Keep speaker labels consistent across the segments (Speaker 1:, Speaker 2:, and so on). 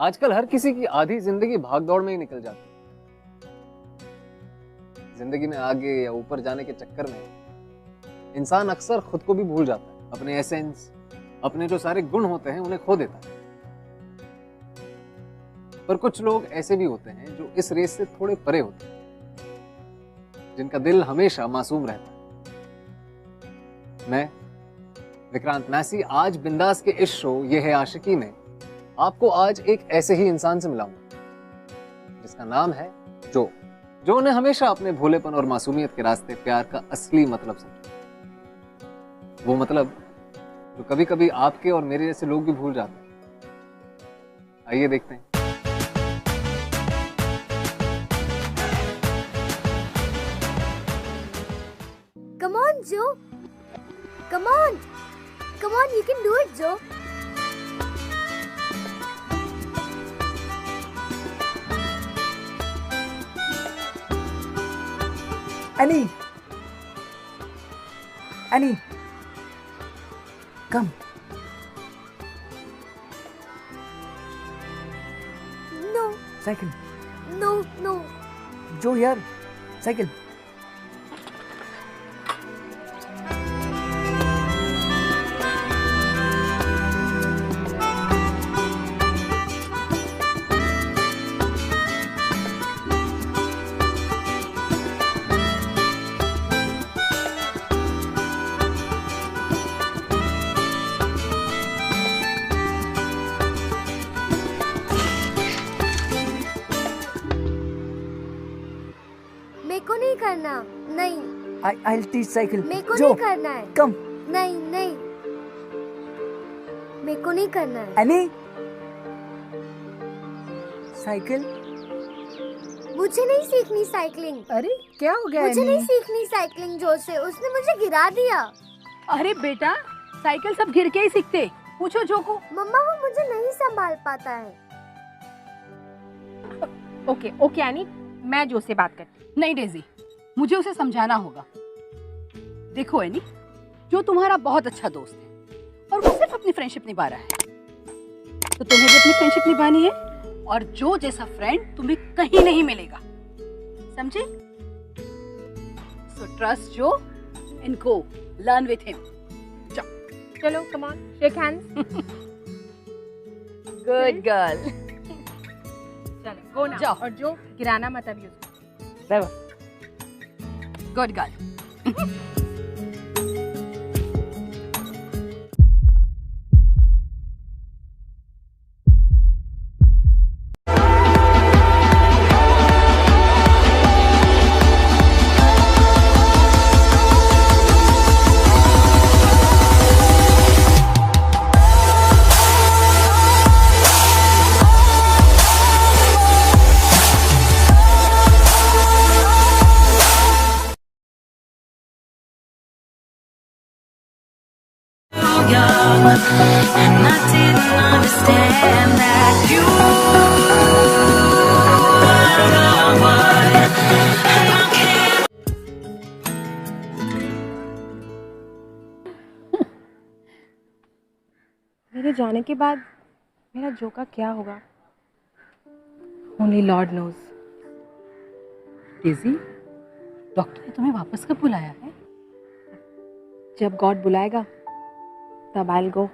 Speaker 1: आजकल हर किसी की आधी जिंदगी भागदौड़ में ही निकल जाती है। जिंदगी में आगे या ऊपर जाने के चक्कर में इंसान अक्सर खुद को भी भूल जाता है, अपने एसेंस, अपने जो सारे गुण होते हैं उन्हें खो देता है। पर कुछ लोग ऐसे भी होते हैं जो इस रेस से थोड़े परे होते हैं, जिनका दिल हमेशा मासूम रहता है। मैं विक्रांत मैसी आज बिंदास के इस शो ये है आशिकी में आपको आज एक ऐसे ही इंसान से मिलाऊंगा जिसका नाम है जो उन्हें हमेशा अपने भोलेपन और मासूमियत के रास्ते प्यार का असली मतलब समझा। वो मतलब जो कभी कभी आपके और मेरे जैसे लोग भी भूल जाते हैं। आइए देखते हैं।
Speaker 2: Come on, Joe. Come on. Come on, you can do it, Joe.
Speaker 3: Annie. Annie. Come.
Speaker 2: No,
Speaker 3: Cycle.
Speaker 2: no.
Speaker 3: Joe here. Cycle.
Speaker 2: मेरे को नहीं करना, नहीं।
Speaker 3: I'll teach cycle.
Speaker 2: मेरे को
Speaker 3: Joe,
Speaker 2: नहीं करना है।
Speaker 3: come.
Speaker 2: नहीं। मेरे को नहीं करना है।
Speaker 3: Annie. Cycle.
Speaker 2: मुझे नहीं सीखनी साइकिलिंग।
Speaker 4: अरे क्या हो गया?
Speaker 2: मुझे नहीं सीखनी साइकिलिंग जो से उसने मुझे गिरा दिया।
Speaker 4: अरे बेटा, साइकिल सब गिर के ही सीखते। पूछो जो को।
Speaker 2: मम्मा वो मुझे नहीं संभाल पाता है।
Speaker 4: ओके एनी, मैं जो से बात करती। नहीं डेजी, मुझे उसे समझाना होगा। देखो एनी, जो तुम्हारा बहुत अच्छा दोस्त है और वो सिर्फ अपनी फ्रेंडशिप निभा रहा है, तो तुम्हें भी अपनी फ्रेंडशिप निभानी है। और जो जैसा फ्रेंड तुम्हें कहीं नहीं मिलेगा, समझे? So trust Joe and go learn with him.
Speaker 5: चलो come on, shake hands.
Speaker 4: Good girl.
Speaker 5: चलो गो ना।
Speaker 4: जाओ।
Speaker 5: और जो गिराना मत अभी उसको।
Speaker 4: Good girl.
Speaker 6: young, and I didn't understand that you were the one. I don't care.
Speaker 5: मेरे जाने के बाद मेरा जो का क्या होगा, only Lord knows.
Speaker 4: Daisy, doctor ने तुम्हें वापस कब बुलाया है?
Speaker 5: जब गॉड बुलाएगा तब आई विल गो।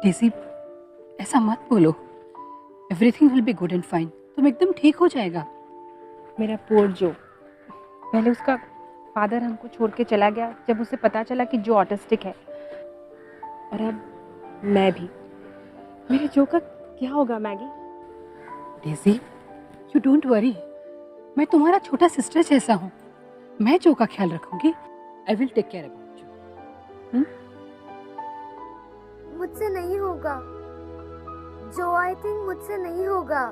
Speaker 4: डेजी, ऐसा मत बोलो। Everything will be good and fine. तुम एकदम ठीक हो जाएगा।
Speaker 5: मेरा पुअर जो, पहले उसका फादर हमको छोड़ के चला गया जब उसे पता चला कि जो ऑटिस्टिक है, और अब मैं भी। मेरे जो का क्या होगा Maggi?
Speaker 4: Daisy, you don't worry. मैं तुम्हारा छोटा सिस्टर जैसा हूँ। मैं जो का ख्याल रखूंगी। I will take care about you.
Speaker 2: मुझसे नहीं होगा जो, आई थिंक मुझसे नहीं होगा।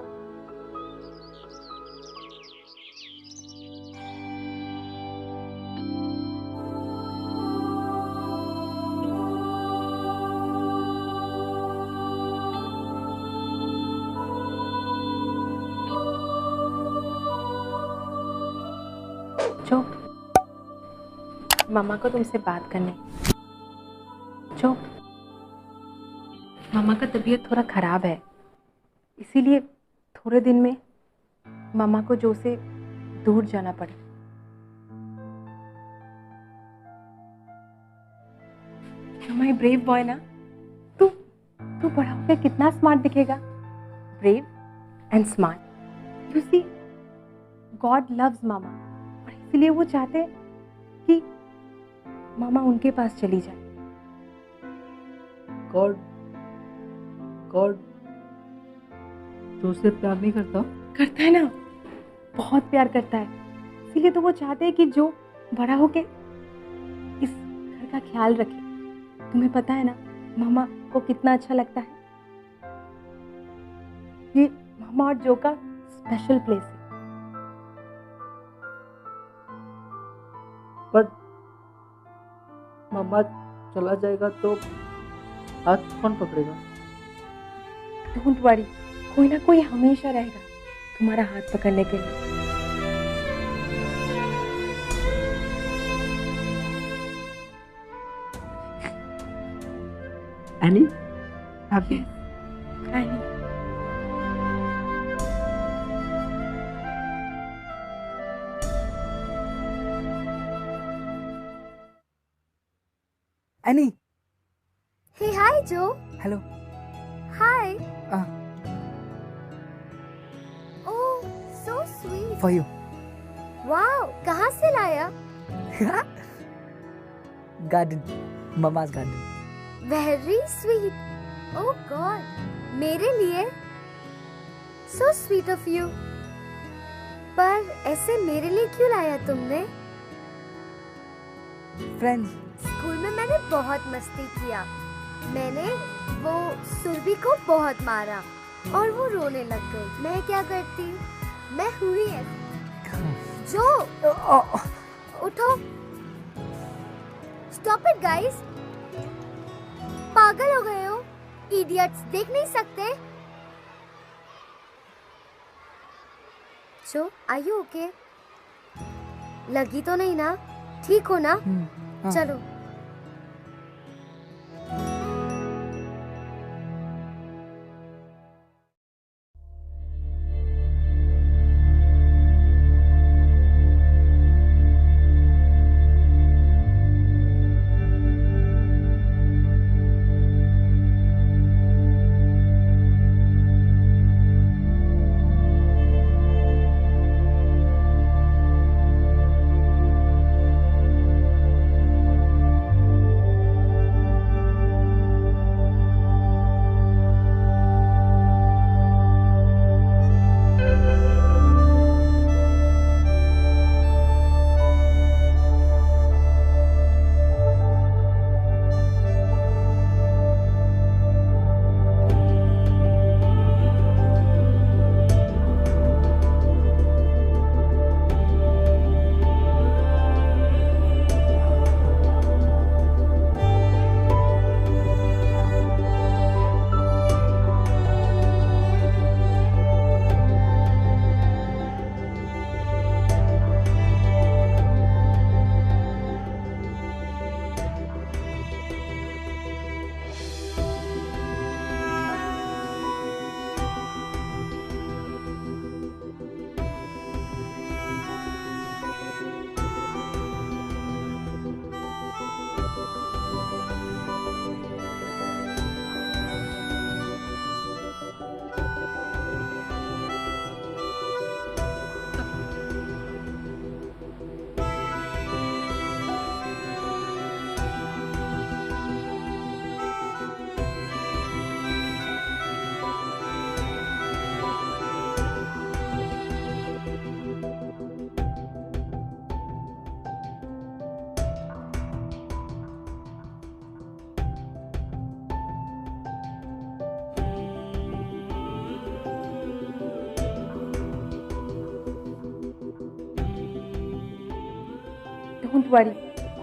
Speaker 5: जो, मामा को तुमसे बात करनी। जो, मामा का तबीयत थोड़ा खराब है, इसीलिए थोड़े दिन में मामा को जो से दूर जाना पड़ा। माय ब्रेव बॉय ना, तू तू बड़ा होकर कितना स्मार्ट दिखेगा। Brave and smart. You see, God loves mama और इसलिए वो चाहते हैं कि मामा उनके पास चली जाए।
Speaker 3: गॉड गॉड जो से प्यार नहीं करता?
Speaker 5: करता है ना, बहुत प्यार करता है। इसीलिए तो वो चाहते हैं कि जो बड़ा होके इस घर का ख्याल रखे। तुम्हें पता है ना मामा को कितना अच्छा लगता है। ये मामा और जो का स्पेशल प्लेस है।
Speaker 3: बट मम्मा चला जाएगा तो हाथ कौन पकड़ेगा?
Speaker 5: डोंट वरी, कोई ना कोई हमेशा रहेगा तुम्हारा हाथ पकड़ने के लिए।
Speaker 3: Annie happy?
Speaker 5: नहीं,
Speaker 3: Annie,
Speaker 2: Hey, hi, Joe.
Speaker 3: Hello.
Speaker 2: Hi.
Speaker 3: Ah.
Speaker 2: Oh, so sweet.
Speaker 3: For you.
Speaker 2: Wow, कहाँ से लाया?
Speaker 3: Garden, mamma's garden.
Speaker 2: Very sweet. Oh God, मेरे लिए? So sweet of you. पर ऐसे मेरे लिए क्यों लाया तुमने?
Speaker 3: फ्रेंड्स।
Speaker 2: स्कूल में मैंने बहुत मस्ती किया। मैंने वो सुरभि को बहुत मारा और वो रोने लग गई। मैं क्या करती? मैं हुई ऐसी। जो उठो। Stop it guys. पागल हो गए हो? इडियट्स, देख नहीं सकते? जो, आर यू ओके? लगी तो नहीं ना? ठीक हो ना?
Speaker 3: हाँ।
Speaker 2: चलो।
Speaker 5: डोंट वरी,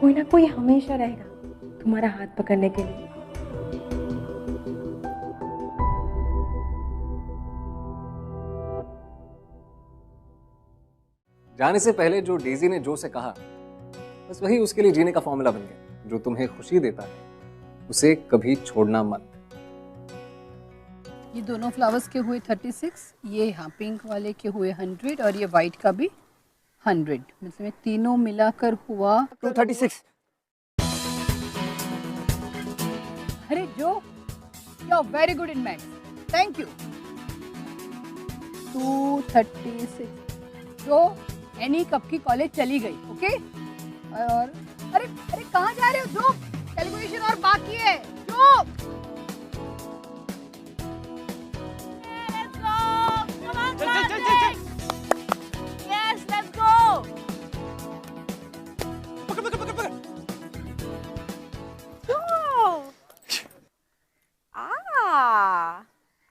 Speaker 5: कोई ना कोई हमेशा रहेगा तुम्हारा हाथ पकड़ने के लिए।
Speaker 1: जाने से पहले जो डेजी ने जो से कहा, बस वही उसके लिए जीने का फॉर्मूला बन गया। जो तुम्हें खुशी देता है उसे कभी छोड़ना मत।
Speaker 4: ये दोनों फ्लावर्स के हुए 36, ये हाँ पिंक वाले के हुए 100 और ये वाइट का भी 100, मतलब तीनों मिलाकर हुआ
Speaker 7: 236।
Speaker 4: अरे Jo you are very good in maths, thank you. 236। Jo any कब की कॉलेज चली गई, ओके। और अरे अरे कहाँ जा रहे हो जो? कैलकुलेशन और बाकी है जो।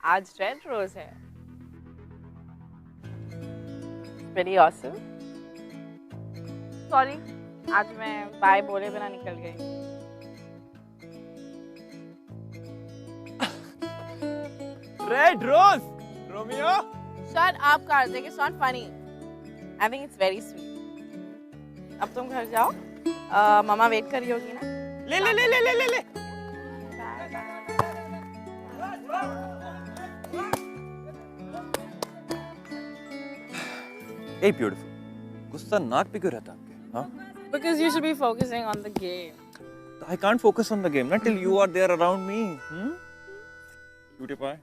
Speaker 8: आज रेड रोज है। Very awesome. सॉरी, आज मैं बाय बोले बिना निकल गई।
Speaker 7: Red rose, Romeo.
Speaker 8: Shut up Kartik, it's not funny. I think it's very sweet. अब तुम घर जाओ, मम्मा वेट कर रही होगी ना।
Speaker 7: ले ले ले ले ले ले ले। Hey beautiful, गुस्सा नाक पे क्यों रहता आपके? हाँ?
Speaker 8: Because you should be focusing on the game.
Speaker 7: I can't focus on the game not till you are there around me. Cutie pie.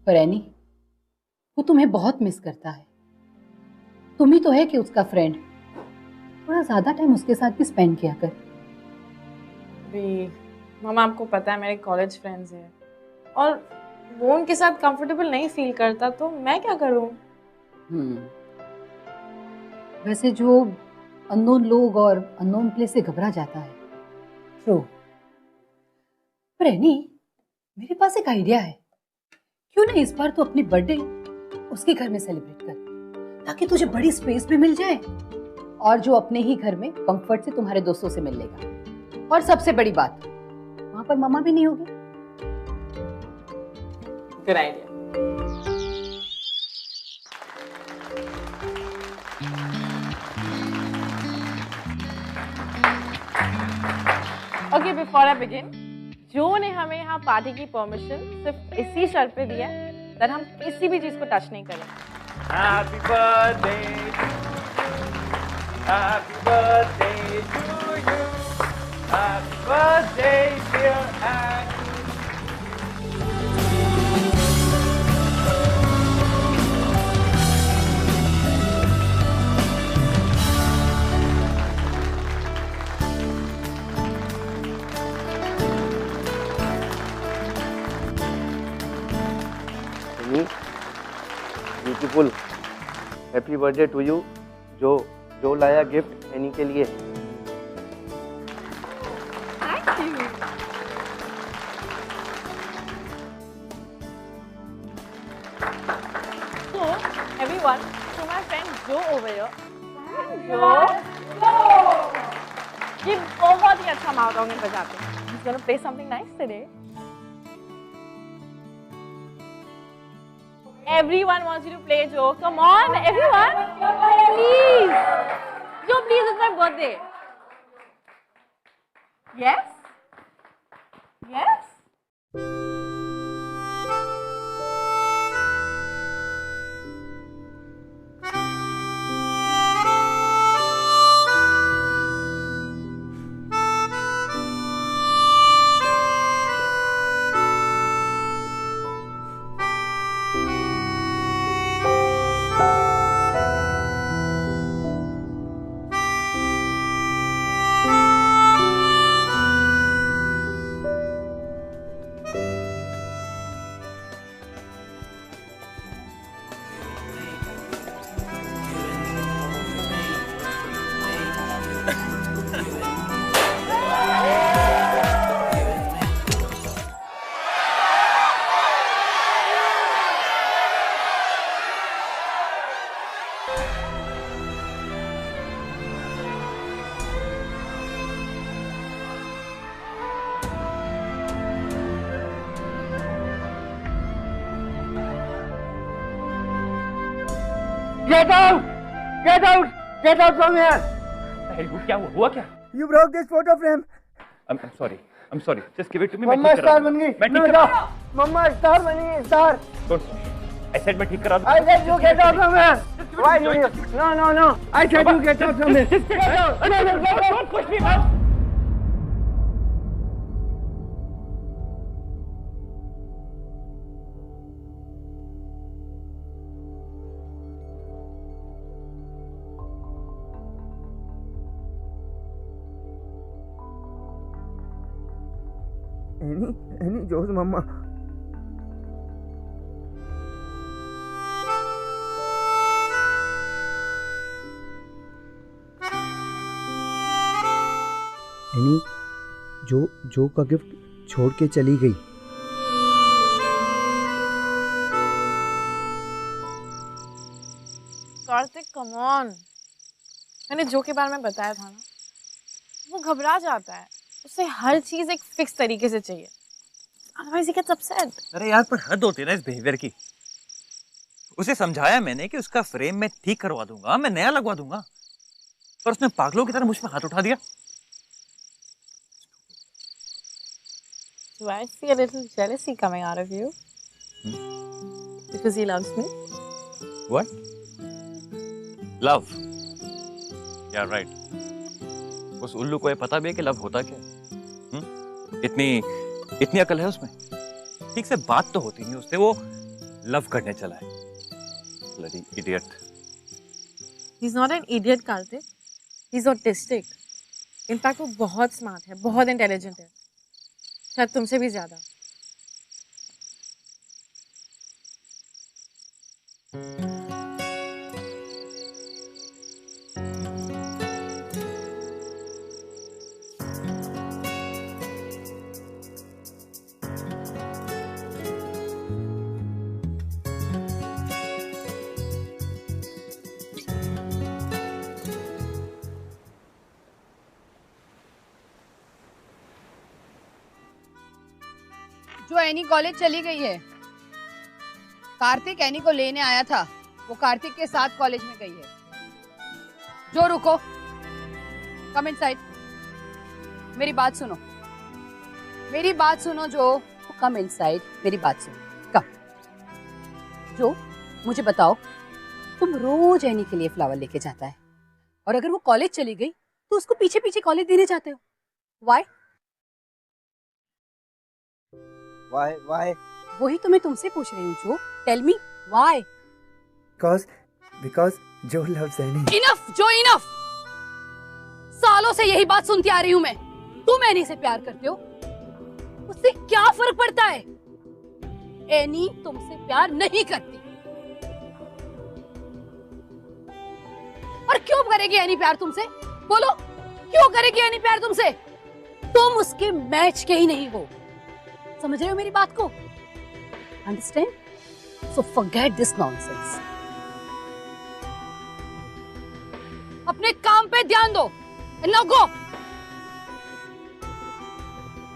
Speaker 4: पर एनी, वो तुम्हें बहुत मिस करता है। तुम ही तो है कि उसका फ्रेंड। थोड़ा ज्यादा टाइम उसके साथ भी स्पेंड किया कर।
Speaker 8: मम्मा, आपको पता है मेरे कॉलेज फ्रेंड्स हैं और वो उनके साथ कंफर्टेबल नहीं फील करता, तो मैं क्या करूं?
Speaker 4: वैसे जो अननोन लोग और अननोन प्लेस से घबरा जाता है, ट्रू। पर एनी, मेरे पास एक आइडिया है। क्यों ना इस बार तो अपनी बर्थडे उसके घर में सेलिब्रेट कर, ताकि तुझे बड़ी स्पेस भी मिल जाए और जो अपने ही घर में कंफर्ट से तुम्हारे दोस्तों से मिल लेगा। और सबसे बड़ी बात, वहां पर मम्मा भी नहीं होगी।
Speaker 8: Good idea. Okay, before I begin, जो ने हमें यहाँ पार्टी की परमिशन सिर्फ इसी शर्त पे दी है कि हम किसी भी चीज को टच नहीं करेंगे।
Speaker 7: Happy birthday, happy birthday to you, happy birthday dear Annie.
Speaker 9: Beautiful, happy birthday to you. Joe लाया गिफ्ट एनी के लिए।
Speaker 8: Thank you. So everyone, to my friend Joe over here. Joe, ये बहुत ही अच्छा माउथ बजाते हैं। He's gonna play something nice today. Everyone wants you to play, Joe. Come on, everyone. Please. Joe, please, it's my birthday. Yes? Yes?
Speaker 9: Get out! Get out! Get out from here!
Speaker 7: क्या हुआ क्या?
Speaker 9: You broke this photo frame.
Speaker 7: I'm sorry. I'm sorry. Just give it to me.
Speaker 9: मम्मा star बन गई.
Speaker 7: मैं ठीक
Speaker 9: No,
Speaker 7: करा
Speaker 9: no. मम्मा स्टार बनी स्टार.
Speaker 7: I said मैं ठीक करा दूँ.
Speaker 9: I said you get out from here. Why do you? No, no, no. I said you get out from here. Get out. No, no, no, no.
Speaker 7: Don't push me, man.
Speaker 9: Any Joe's mama.
Speaker 10: Any जो का gift छोड़ के चली गई।
Speaker 8: Kartik come on, मैंने जो के बारे में बताया था ना, वो घबरा जाता है, उसे हर चीज एक फिक्स तरीके से चाहिए, otherwise he gets upset।
Speaker 7: अरे यार पर हद होती है ना इस बिहेवियर की। उसे समझाया मैंने कि उसका फ्रेम मैं ठीक करवा दूंगा, मैं नया लगवा दूंगा, पर उसने पागलों की तरह मुझ पे हाथ उठा दिया।
Speaker 8: Do I see a little jealousy coming out of you? Because he loves me?
Speaker 7: What? Love? Yeah, right. उस उल्लू को ये पता भी है कि लव होता क्या है? इतनी अकल है उसमें? ठीक से बात तो होती नहीं उससे, वो लव करने चला है। Bloody idiot.
Speaker 8: He's not an idiot, Karthik. He's autistic. In fact, वो बहुत smart है, बहुत intelligent है, शायद तुमसे भी ज्यादा।
Speaker 4: जो एनी कॉलेज चली गई है, कार्तिक एनी को लेने आया था, वो कार्तिक के साथ कॉलेज में गई है। जो रुको, कम इनसाइड। मेरी बात सुनो, मेरी बात सुनो जो, कम इनसाइड, मेरी बात सुनो, कम। जो मुझे बताओ, तुम रोज एनी के लिए फ्लावर लेके जाता है, और अगर वो कॉलेज चली गई तो उसको पीछे पीछे कॉलेज देने जाते हो। व्हाई?
Speaker 10: Why?
Speaker 4: वही तो मैं तुमसे पूछ रही हूँ Joe, tell me why?
Speaker 10: Because Joe loves Annie.
Speaker 4: Enough Joe, enough. सालों से यही बात सुनती आ रही हूँ मैं। तुम एनी से प्यार करते हो, उससे क्या फर्क पड़ता है? एनी तुमसे प्यार नहीं करती। और क्यों करेगी एनी प्यार तुमसे? बोलो, क्यों करेगी एनी प्यार तुमसे? तुम उसके मैच के ही नहीं हो। समझ रहे हो मेरी बात को? Understand? So forget this nonsense. अपने काम पे ध्यान दो। Now go,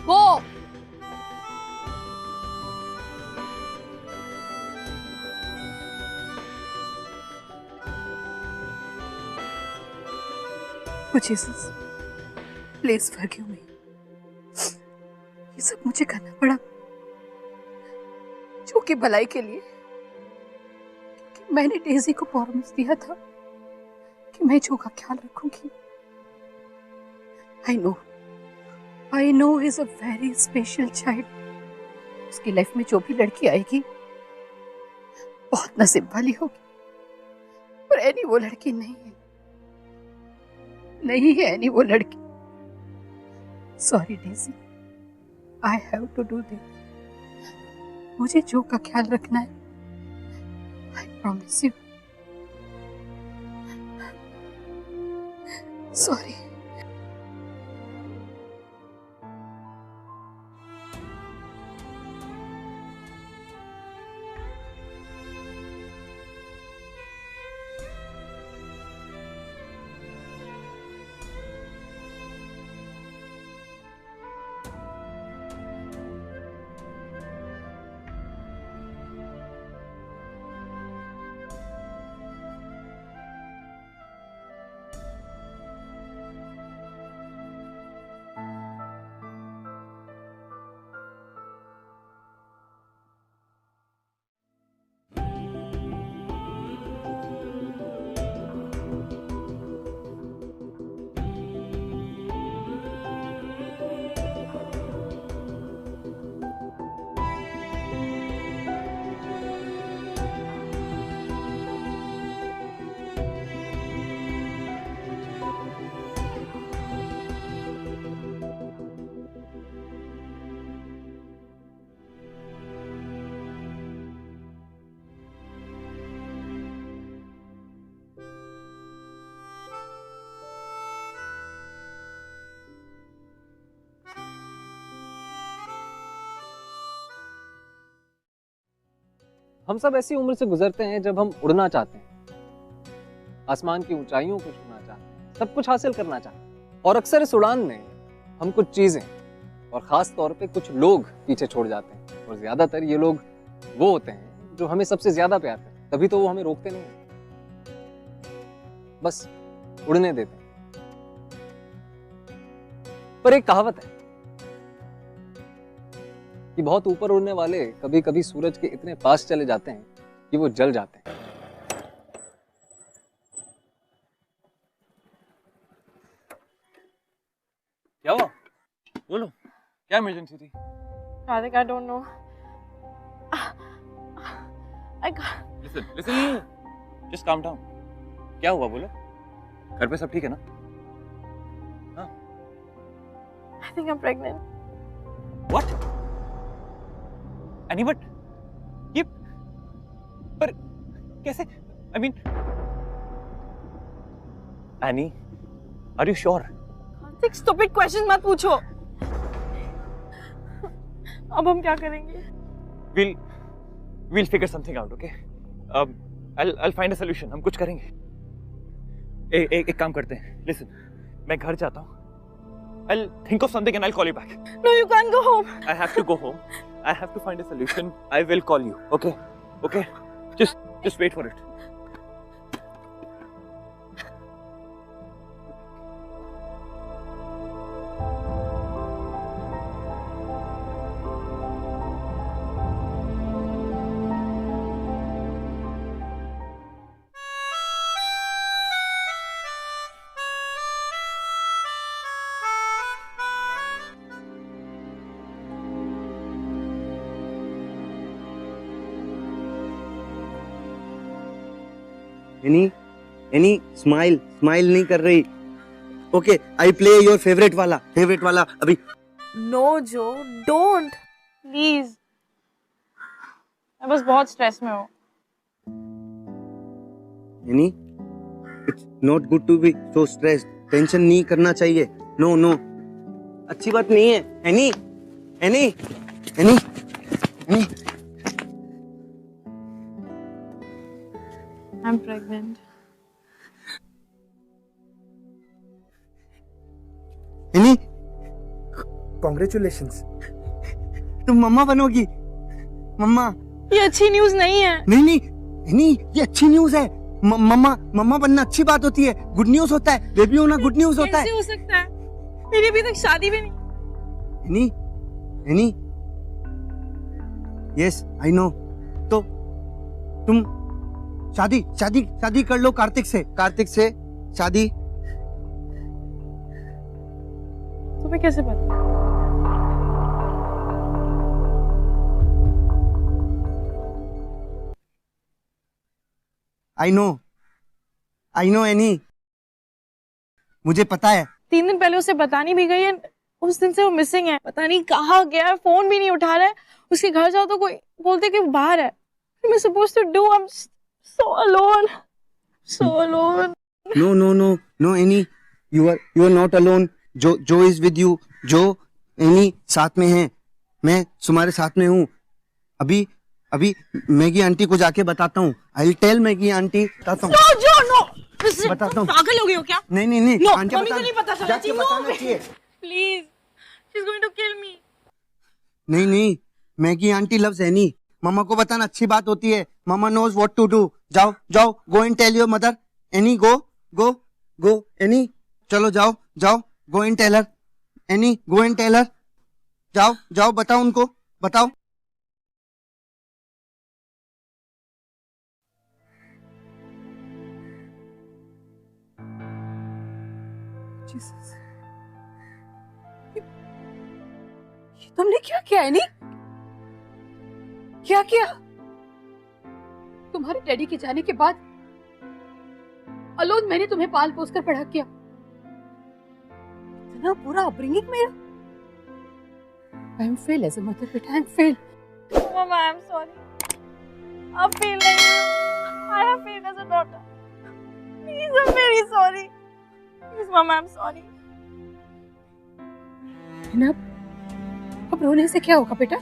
Speaker 4: go. Jesus, please forgive me. ये सब मुझे करना पड़ा जो कि भलाई के लिए, क्योंकि मैंने डेजी को प्रॉमिस दिया था कि मैं जो का ख्याल रखूंगी। I know he is a very special child. उसकी लाइफ में जो भी लड़की आएगी बहुत नसीब वाली होगी, पर एनी वो लड़की नहीं है, नहीं है एनी वो लड़की। Sorry Daisy, I have to do this. मुझे जो का ख्याल रखना है। I promise you. Sorry.
Speaker 1: हम सब ऐसी उम्र से गुजरते हैं जब हम उड़ना चाहते हैं, आसमान की ऊंचाइयों को छूना चाहते हैं, सब कुछ हासिल करना चाहते हैं। और अक्सर इस उड़ान में हम कुछ चीजें और खास तौर पे कुछ लोग पीछे छोड़ जाते हैं, और ज्यादातर ये लोग वो होते हैं जो हमें सबसे ज्यादा प्यार करते हैं। तभी तो वो हमें रोकते नहीं हैं, बस उड़ने देते हैं। पर एक कहावत है कि बहुत ऊपर उड़ने वाले कभी कभी सूरज के इतने पास चले जाते हैं कि वो जल जाते हैं।
Speaker 7: क्या हुआ? बोलो, क्या इमरजेंसी थी?
Speaker 8: Karthik, I don't know.
Speaker 7: Listen. Just calm down. क्या हुआ बोलो? घर पे सब ठीक है ना? हाँ?
Speaker 8: I think I'm pregnant.
Speaker 7: What? Annie, but ये पर कैसे? I mean, Annie, are you sure?
Speaker 8: Karthik, stupid questions मत पूछो. अब हम क्या करेंगे?
Speaker 7: We'll figure something out, okay? I'll find a solution. हम कुछ करेंगे. एक काम करते हैं. Listen, मैं घर जाता हूँ. I'll think of something and I'll call you back.
Speaker 8: No, you can't go home.
Speaker 7: I have to go home. I have to find a solution. I will call you. Okay? Okay? Just wait for it.
Speaker 9: Any smile नहीं कर रही। Okay, I play your favourite वाला अभी।
Speaker 8: No, Joe, don't. Please. मैं बस बहुत stress में हूँ।
Speaker 9: Annie, it's not good to be so stressed. Tension नहीं करना चाहिए। नो, अच्छी बात नहीं है। Annie,
Speaker 8: I'm pregnant.
Speaker 9: Annie,
Speaker 10: congratulations.
Speaker 9: तुम मम्मा बनोगी। मम्मा,
Speaker 8: ये अच्छी न्यूज़ नहीं है।
Speaker 9: नहीं, एनी, ये अच्छी न्यूज़ है। मम्मा बनना अच्छी बात होती है। गुड न्यूज़ होता है। बेबी होना गुड न्यूज़ होता है।
Speaker 8: कैसे हो सकता है? मेरी अभी तक शादी भी नहीं।
Speaker 9: Any, yes I know. तो तुम शादी कर लो कार्तिक से शादी।
Speaker 8: तुम्हें कैसे पता?
Speaker 9: आई नो एनी, मुझे पता है।
Speaker 8: 3 दिन पहले उसे बतानी भी गई है। उस दिन से वो मिसिंग है। पता नहीं कहाँ गया है, फोन भी नहीं उठा रहा है। उसके घर जाओ तो कोई बोलते कि वो बाहर है। मैं supposed to do? I'm so alone.
Speaker 9: No, Annie, you are not alone. Joe is with you. Joe, Annie साथ में है। मैं तुम्हारे साथ में हूँ। अभी मैगी आंटी को जाके बताता हूँ। I'll tell मैगी आंटी बताता हूँ।
Speaker 8: No, Joe, no.
Speaker 9: बताता हूँ।
Speaker 8: पागल हो गई हो क्या?
Speaker 9: नहीं,
Speaker 8: No,
Speaker 9: आंटी
Speaker 8: मम्मी को नहीं पता चलना
Speaker 9: जाके
Speaker 8: चाहिए।
Speaker 9: बताना
Speaker 8: No,
Speaker 9: चाहिए।
Speaker 8: please. She's going to kill me.
Speaker 9: नहीं, मैगी आंटी loves Annie. मम्मा को बताना अच्छी बात होती है। मम्मा knows what to do. जाओ, go and tell your mother. Annie, go, Annie, चलो जाओ, go and tell her. Annie, go and tell her. जाओ, बताओ उनको, बताओ।
Speaker 4: जीसस, ये तुमने क्या किया एनी? क्या किया? तुम्हारे डैडी के जाने के बाद अलोन मैंने तुम्हें पाल पोस कर बड़ा किया। इतना पूरा अपब्रिंगिंग मेरा। I am fail as a mother, but I am fail.
Speaker 8: Mama, I'm sorry. अब fail नहीं हूँ। I have failed as a daughter. Please, I'm very sorry. Please, Mama, I'm sorry.
Speaker 4: अब रोने से क्या होगा बेटा?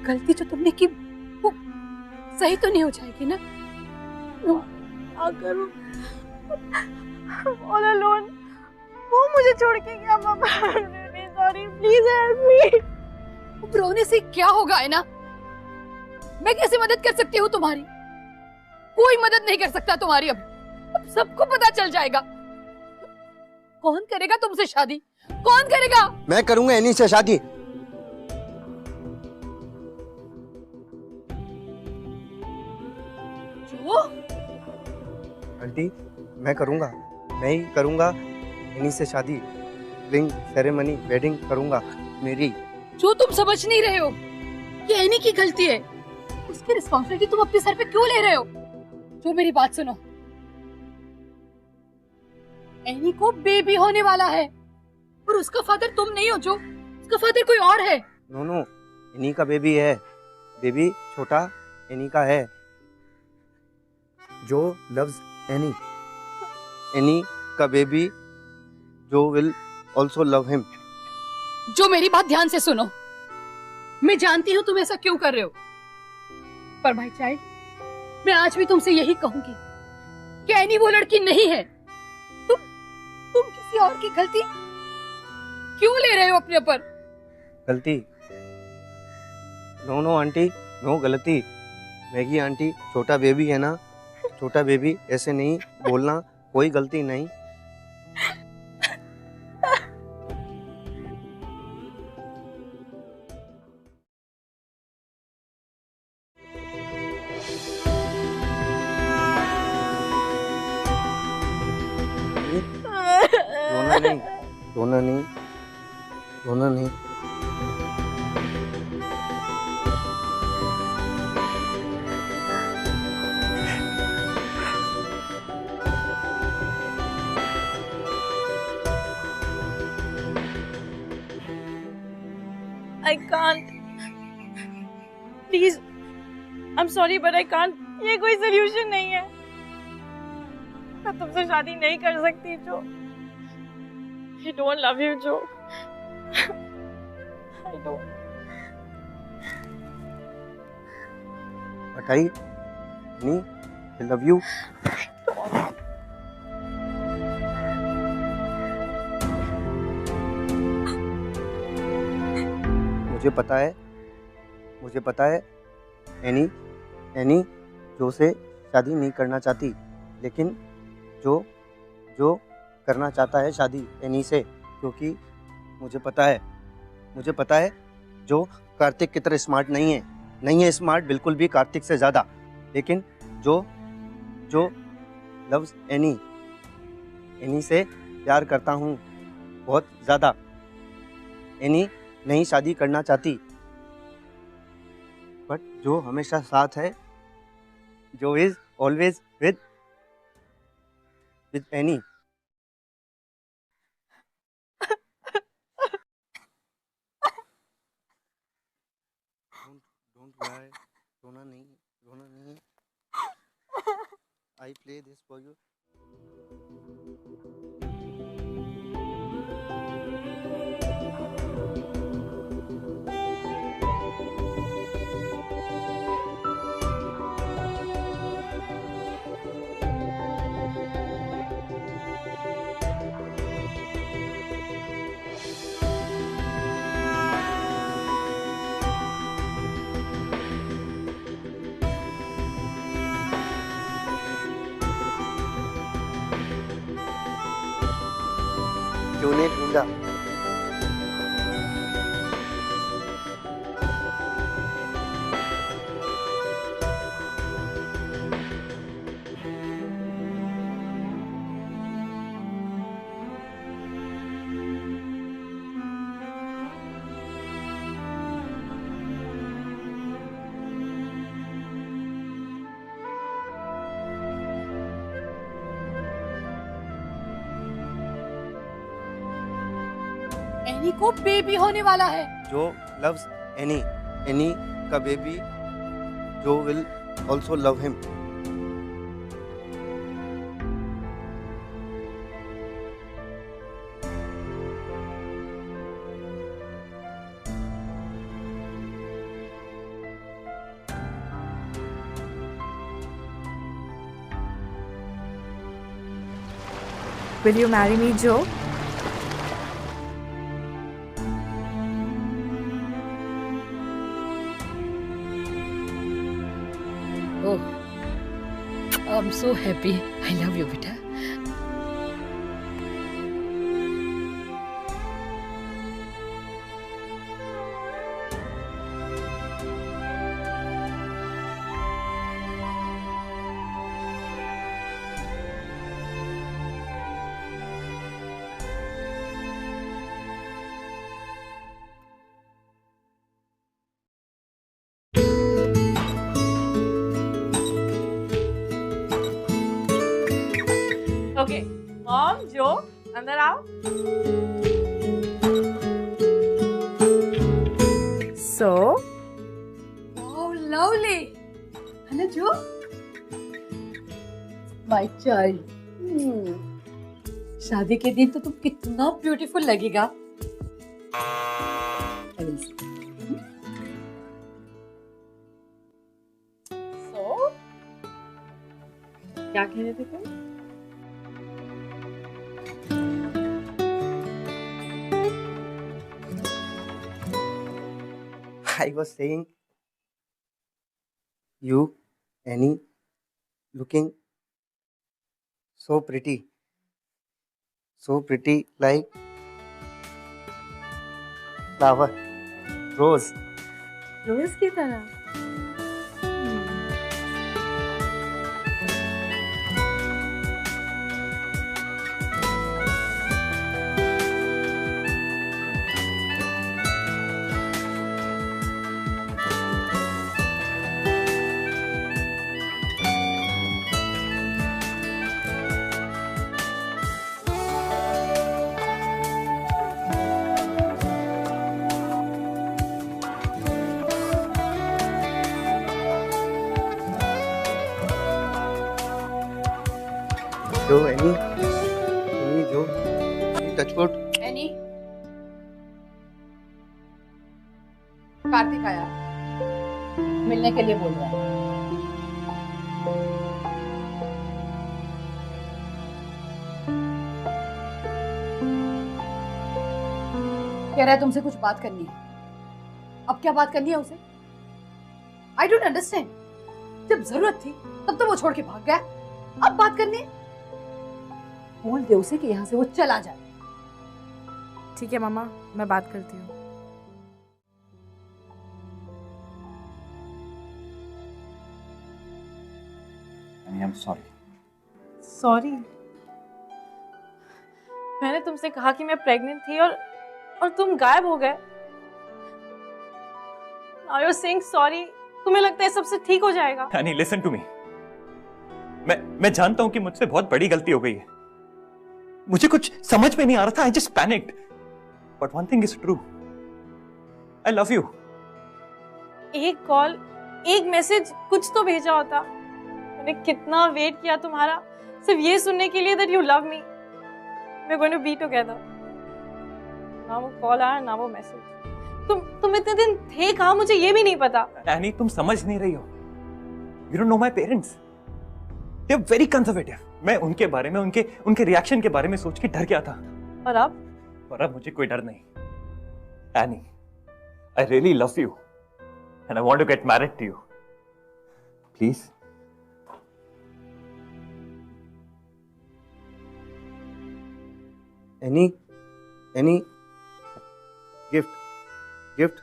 Speaker 4: गलती जो तुमने की वो सही तो नहीं हो जाएगी ना?
Speaker 8: अगर ऑल अलोन वो मुझे छोड़ के गया मम्मा, सॉरी, प्लीज हेल्प मी।
Speaker 4: रोने से क्या होगा है ना? मैं कैसे मदद कर सकती हूँ तुम्हारी? कोई मदद नहीं कर सकता तुम्हारी। अब सबको पता चल जाएगा। कौन करेगा तुमसे शादी? कौन करेगा?
Speaker 9: मैं करूंगा एनी से शादी।
Speaker 4: जो
Speaker 9: आंटी मैं करूंगा, मैं ही करूंगा एनी से शादी। रिंग सेरेमनी वेडिंग करूंगा मेरी।
Speaker 4: जो तुम समझ नहीं रहे हो, ये एनी की गलती है। उसकी रिस्पॉन्सिबिलिटी तुम अपने सर पे क्यों ले रहे हो? जो मेरी बात सुनो, एनी को बेबी होने वाला है और उसका फादर तुम नहीं हो, जो उसका फादर कोई और है।
Speaker 9: नो नो, एनी का बेबी है। बेबी छोटा एनी का है। जो लव्स एनी, एनी का बेबी जो विल ऑल्सो लव हिम।
Speaker 4: जो मेरी बात ध्यान से सुनो, मैं जानती हूँ तुम ऐसा क्यों कर रहे हो, पर माय चाइल्ड, मैं आज भी तुमसे यही कहूंगी कि एनी वो लड़की नहीं है। तुम किसी और की गलती क्यों ले रहे हो अपने ऊपर?
Speaker 9: गलती? नो नो आंटी, नो गलती। मैगी आंटी, छोटा बेबी है ना, छोटा बेबी, ऐसे नहीं बोलना, कोई गलती नहीं। रोना नहीं, रोना नहीं, रोना नहीं।
Speaker 8: I can't. Please, I'm sorry but I can't. ये कोई solution नहीं है। मैं तुमसे शादी नहीं कर सकती जो। I don't love you, जो। I don't.
Speaker 9: But I love you. मुझे पता है एनी जो से शादी नहीं करना चाहती, लेकिन जो करना चाहता है शादी एनी से, क्योंकि मुझे पता है जो कार्तिक की तरह स्मार्ट नहीं है स्मार्ट बिल्कुल भी, कार्तिक से ज़्यादा। लेकिन जो लव्स एनी से प्यार करता हूँ बहुत ज़्यादा। एनी नहीं शादी करना चाहती, बट जो हमेशा साथ है, जो is always with any. Don't cry, रोना नहीं। I play this for you. क्यों नहीं ढूंढा?
Speaker 4: एनी को बेबी होने वाला है।
Speaker 9: जो लव्स एनी का बेबी जो will also love him.
Speaker 8: Will you marry me, Joe?
Speaker 4: Oh, I'm so happy. I love you, beta.
Speaker 8: Okay, Mom, Joe, अंदर आओ. So,
Speaker 4: Oh, lovely. Hello, Joe. My child. शादी के दिन तो तुम कितना ब्यूटीफुल लगेगा.
Speaker 8: so, क्या कह रहे थे तुम?
Speaker 9: I was saying, you, Annie, looking so pretty like flower, rose.
Speaker 8: रोज की तरह.
Speaker 9: जो Annie, जो touch wood.
Speaker 4: एनी, कार्तिक आया, मिलने के लिए बोल रहा है. कह रहा है तुमसे कुछ बात करनी है. अब क्या बात करनी है उसे? I don't understand. जब जरूरत थी तब तो वो छोड़ के भाग गया. अब बात करनी है? बोल दे उसे कि यहाँ से वो चला जाए.
Speaker 8: ठीक है मामा, मैं बात करती हूँ.
Speaker 7: I'm sorry.
Speaker 8: सॉरी. मैंने तुमसे कहा कि मैं प्रेग्नेंट थी और तुम गायब हो गए. Now you're saying sorry. तुम्हें लगता है सबसे ठीक हो जाएगा?
Speaker 7: Annie, listen to me. मैं जानता हूं कि मुझसे बहुत बड़ी गलती हो गई है. मुझे कुछ समझ में नहीं आ रहा था. I just panicked. But one thing is true. I love you.
Speaker 8: एक कॉल, एक मैसेज, कुछ तो भेजा होता. मैंने कितना वेट किया तुम्हारा, सिर्फ ये सुनने के लिए that you love me. We're going to be together. ना वो कॉल आया, ना वो मैसेज. तुम इतने दिन थे कहाँ, मुझे ये भी नहीं पता.
Speaker 7: Annie, तुम समझ नहीं रही हो. You don't know my parents. They're very conservative. मैं उनके बारे में, उनके रिएक्शन के बारे में सोच के डर गया था.
Speaker 8: और अब
Speaker 7: मुझे कोई डर नहीं. Annie, I really love you, and I want to get married to you. Please.
Speaker 9: Annie, gift,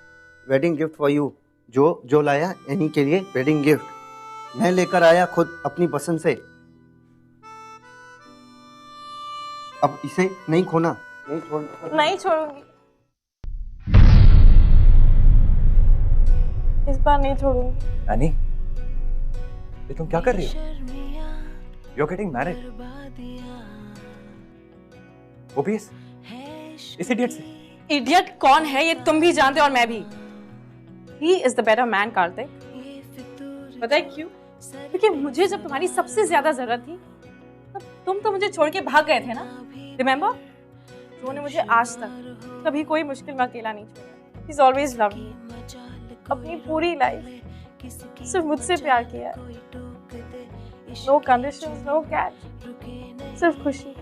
Speaker 9: wedding gift for you. जो लाया एनी के लिए वेडिंग गिफ्ट. मैं लेकर आया खुद अपनी पसंद से. अब इसे नहीं खोना.
Speaker 8: नहीं छोड़ूंगी. इस बार नहीं छोड़ूंगी.
Speaker 7: Annie, ये तुम क्या कर रही हो? You're getting married. वो भी इस इडियट से.
Speaker 8: इडियट कौन है ये तुम भी जानते हो और मैं भी. He is the better man, Kartik. पता है क्यों? क्योंकि मुझे जब तुम्हारी सबसे ज्यादा जरूरत थी तब तुम तो मुझे छोड़ के भाग गए थे ना. रिमेम्बर? जो ने मुझे आज तक कभी कोई मुश्किल में अकेला नहीं छोड़ा. He's always loved me. अपनी पूरी लाइफ सिर्फ मुझसे प्यार किया है. No conditions, no catch. सिर्फ खुशी.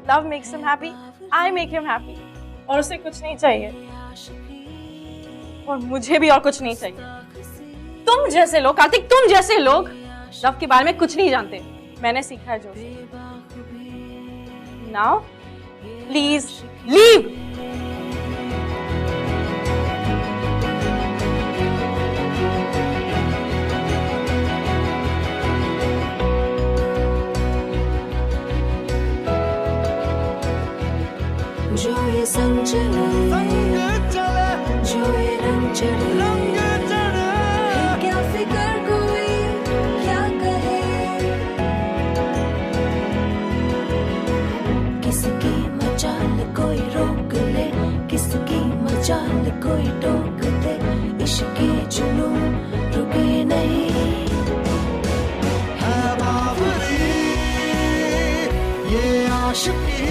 Speaker 8: Love makes him happy, I make him happy, और उसे कुछ नहीं चाहिए और मुझे भी और कुछ नहीं चाहिए। तुम जैसे लोग, कार्तिक, तुम जैसे लोग लव के बारे में कुछ नहीं जानते। मैंने सीखा है जो। Now please leave.
Speaker 6: जो ये संग चले, जो ये रंग चढ़े, क्या फिकर कोई क्या कहे, किसकी मचाल कोई रोक ले, किसकी मचाल कोई टोक दे, इश्क के जुनून रुके नहीं। है बावरी ये आशिकी,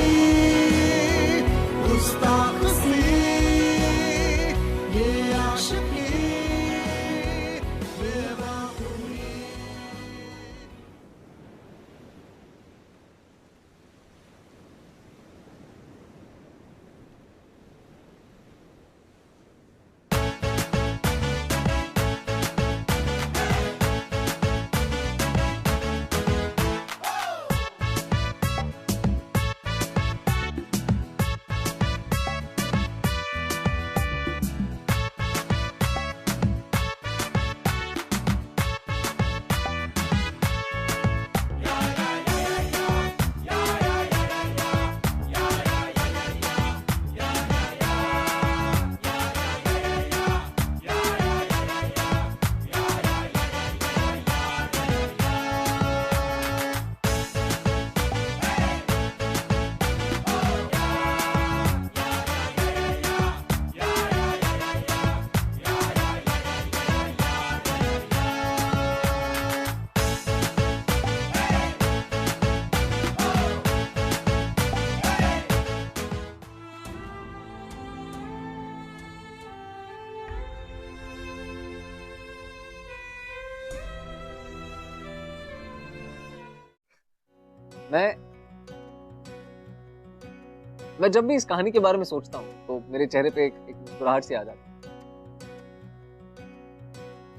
Speaker 1: मैं जब भी इस कहानी के बारे में सोचता हूँ तो मेरे चेहरे पे एक मुस्कुराहट सी आ जाती है।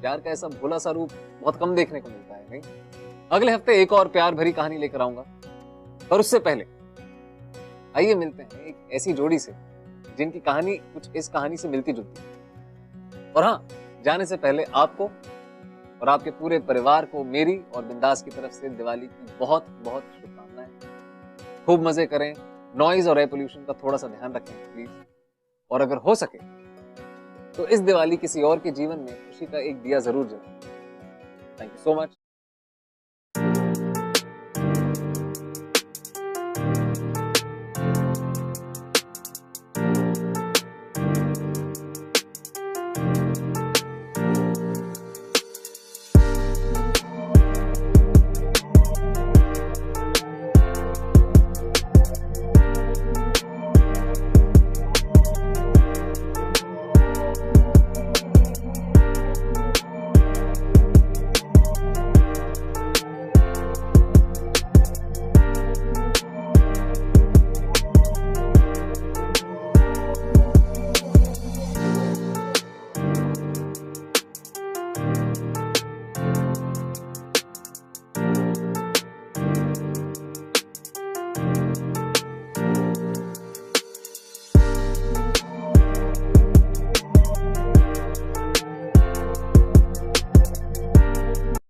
Speaker 1: प्यार का ऐसा भोला सा रूप बहुत कम देखने को मिलता है, नहीं? अगले हफ्ते एक और प्यार भरी कहानी लेकर आऊंगा, पर उससे पहले आइए मिलते हैं एक ऐसी जोड़ी से जिनकी कहानी कुछ इस कहानी से मिलती जुलती है। और हाँ, जाने से पहले आपको और आपके पूरे परिवार को मेरी और बिंदास की तरफ से दिवाली की बहुत बहुत शुभकामनाएं। खूब मजे करें, नॉइज और एयर पोल्यूशन का थोड़ा सा ध्यान रखें प्लीज, और अगर हो सके तो इस दिवाली किसी और के जीवन में खुशी का एक दिया जरूर जलाएं। Thank you so much.